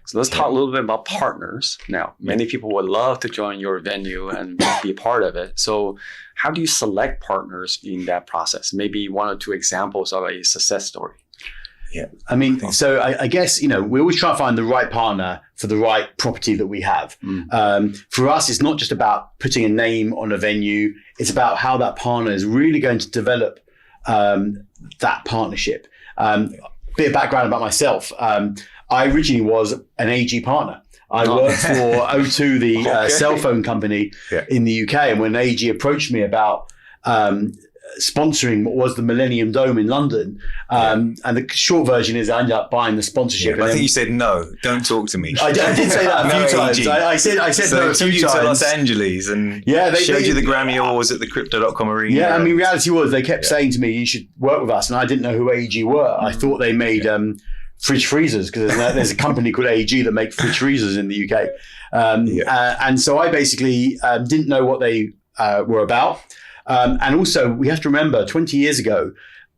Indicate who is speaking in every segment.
Speaker 1: So let's talk a little bit about partners now. Many people would love to join your venue and be a part of it. So how do you select partners in that process? Maybe one or two examples of a success story.
Speaker 2: Yeah, I mean, so I guess, we always try to find the right partner for the right property that we have. For us, it's not just about putting a name on a venue. It's about how that partner is really going to develop that partnership. Bit of background about myself. I originally was an AG partner. I worked for O2, the cell phone company in the UK. And when AG approached me about sponsoring what was the Millennium Dome in London. And the short version is I ended up buying the sponsorship.
Speaker 3: I think you said, no, don't talk to me.
Speaker 2: I did say that a few times. I said
Speaker 3: so
Speaker 2: no a few times.
Speaker 3: to Los Angeles and showed you the Grammy Awards at the Crypto.com arena.
Speaker 2: Yeah, I mean, reality was they kept saying to me, you should work with us. And I didn't know who AG were. I thought they made fridge freezers because there's a company called AG that make fridge freezers in the UK. And so I basically didn't know what they were about. And also, we have to remember, 20 years ago,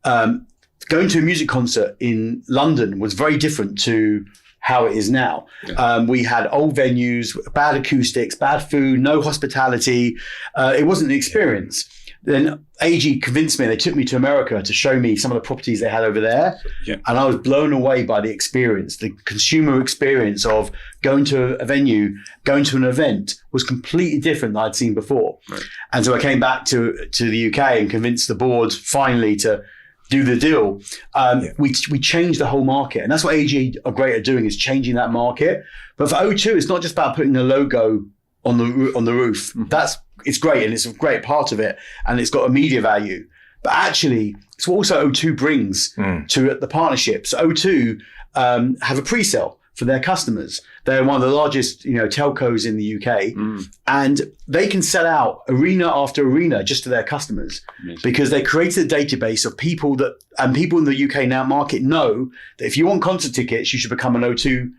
Speaker 2: going to a music concert in London was very different to how it is now. We had old venues, bad acoustics, bad food, no hospitality. It wasn't an experience. Then AG convinced me, they took me to America to show me some of the properties they had over there. And I was blown away by the experience. The consumer experience of going to a venue, going to an event was completely different than I'd seen before. And so I came back to the UK and convinced the board finally to do the deal. We changed the whole market. And that's what AG are great at doing, is changing that market. But for O2, it's not just about putting a logo on the roof. It's great, and it's a great part of it, and it's got a media value. But actually, it's what also O2 brings to the partnerships. O2 have a pre-sale for their customers. They're one of the largest, telcos in the UK, and they can sell out arena after arena just to their customers because they created a database of people people in the UK now market know that if you want concert tickets, you should become an O2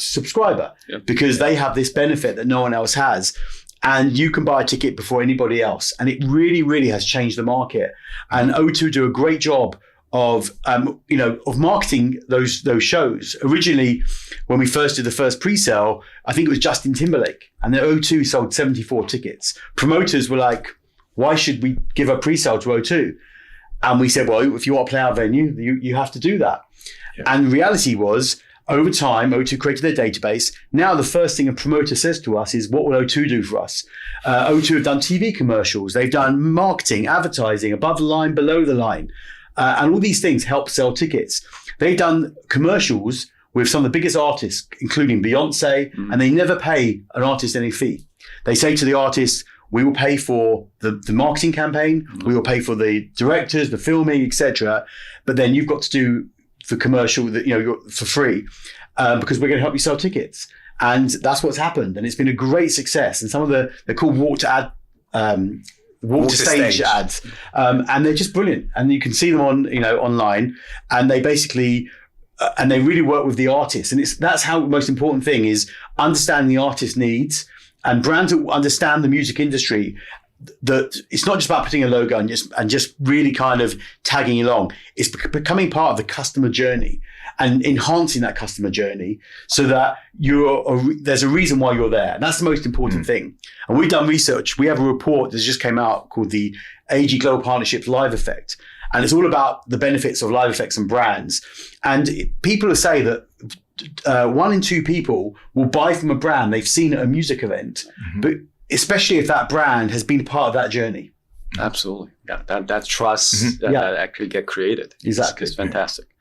Speaker 2: subscriber because they have this benefit that no one else has. And you can buy a ticket before anybody else. And it really, really has changed the market. And O2 do a great job of marketing those shows. Originally, when we first did the first pre-sale, I think it was Justin Timberlake. And the O2 sold 74 tickets. Promoters were like, why should we give a pre-sale to O2? And we said, well, if you want to play our venue, you have to do that. And the reality was, over time, O2 created their database. Now, the first thing a promoter says to us is, what will O2 do for us? O2 have done TV commercials. They've done marketing, advertising, above the line, below the line. And all these things help sell tickets. They've done commercials with some of the biggest artists, including Beyonce, and they never pay an artist any fee. They say to the artists, we will pay for the marketing campaign, we will pay for the directors, the filming, etc. But then you've got to do the commercial for free because we're going to help you sell tickets. And that's what's happened. And it's been a great success. And some of they're called walk to stage ads. And they're just brilliant. And you can see them on, online, and they basically, and they really work with the artists. And that's how the most important thing is understanding the artist needs, and brands that understand the music industry, that it's not just about putting a logo and just really kind of tagging along. It's becoming part of the customer journey and enhancing that customer journey so that there's a reason why you're there. And that's the most important thing. And we've done research. We have a report that just came out called the AG Global Partnerships Live Effect. And it's all about the benefits of live effects and brands. And people say that 1 in 2 people will buy from a brand they've seen at a music event, but especially if that brand has been part of that journey.
Speaker 1: Absolutely. That trust that actually get created.
Speaker 2: Exactly.
Speaker 1: It's fantastic.